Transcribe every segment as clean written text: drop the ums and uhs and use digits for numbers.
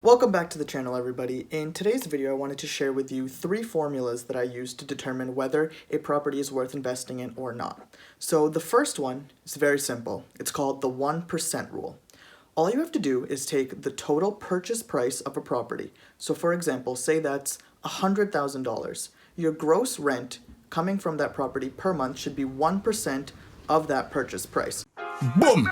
Welcome back to the channel, everybody. In today's video, I wanted to share with you 3 formulas that I use to determine whether a property is worth investing in or not. So the first one is very simple. It's called the 1% rule. All you have to do is take the total purchase price of a property. So for example, say that's $100,000. Your gross rent coming from that property per month should be 1% of that purchase price. Boom!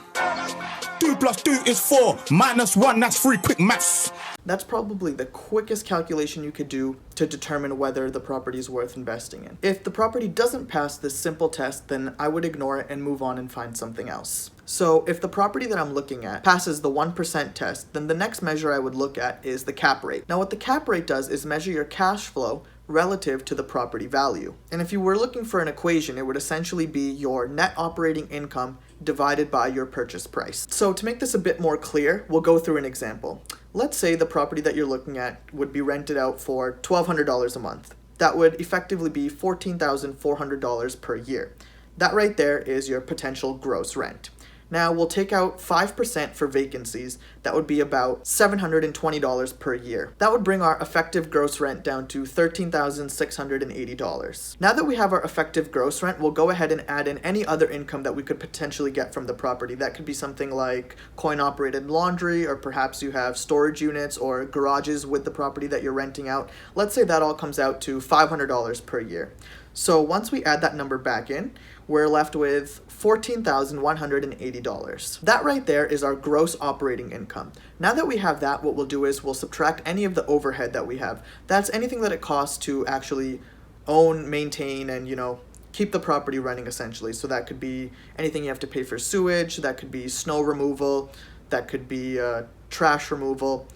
2 + 2 is 4, -1, that's 3, quick maths. That's probably the quickest calculation you could do to determine whether the property is worth investing in. If the property doesn't pass this simple test, then I would ignore it and move on and find something else. So if the property that I'm looking at passes the 1% test, then the next measure I would look at is the cap rate. Now what the cap rate does is measure your cash flow relative to the property value. And if you were looking for an equation, it would essentially be your net operating income divided by your purchase price. So to make this a bit more clear, we'll go through an example. Let's say the property that you're looking at would be rented out for $1,200 a month. That would effectively be $14,400 per year. That right there is your potential gross rent. Now we'll take out 5% for vacancies. That would be about $720 per year. That would bring our effective gross rent down to $13,680. Now that we have our effective gross rent, we'll go ahead and add in any other income that we could potentially get from the property. That could be something like coin-operated laundry, or perhaps you have storage units or garages with the property that you're renting out. Let's say that all comes out to $500 per year. So once we add that number back in, we're left with $14,180. That right there is our gross operating income. Now that we have that, what we'll do is we'll subtract any of the overhead that we have. That's anything that it costs to actually own, maintain, and keep the property running essentially. So that could be anything you have to pay for sewage, that could be snow removal, that could be trash removal,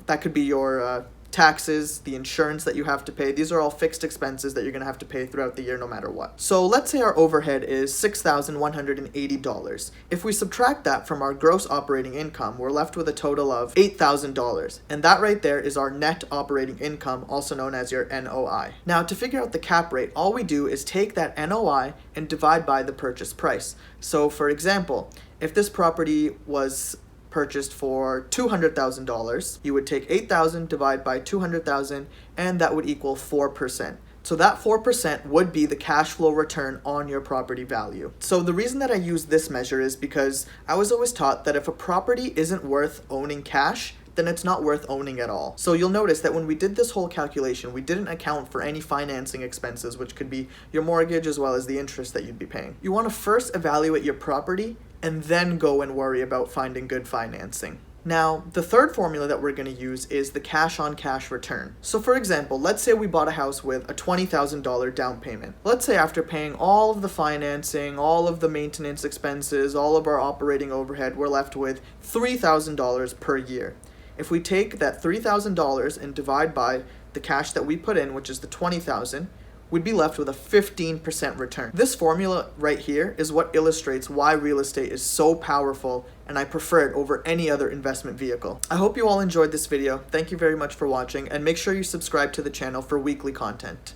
that could be your taxes, the insurance that you have to pay. These are all fixed expenses that you're going to have to pay throughout the year no matter what. So let's say our overhead is $6,180. If we subtract that from our gross operating income, we're left with a total of $8,000. And that right there is our net operating income, also known as your NOI. Now to figure out the cap rate, all we do is take that NOI and divide by the purchase price. So for example, if this property was purchased for $200,000, you would take $8,000 divide by $200,000, and that would equal 4%. So that 4% would be the cash flow return on your property value. So the reason that I use this measure is because I was always taught that if a property isn't worth owning cash, then it's not worth owning at all. So you'll notice that when we did this whole calculation, we didn't account for any financing expenses, which could be your mortgage as well as the interest that you'd be paying. You want to first evaluate your property and then go and worry about finding good financing. Now, the third formula that we're going to use is the cash on cash return. So for example, let's say we bought a house with a $20,000 down payment. Let's say after paying all of the financing, all of the maintenance expenses, all of our operating overhead, we're left with $3,000 per year. If we take that $3,000 and divide by the cash that we put in, which is the $20,000, we'd be left with a 15% return. This formula right here is what illustrates why real estate is so powerful, and I prefer it over any other investment vehicle. I hope you all enjoyed this video. Thank you very much for watching, and make sure you subscribe to the channel for weekly content.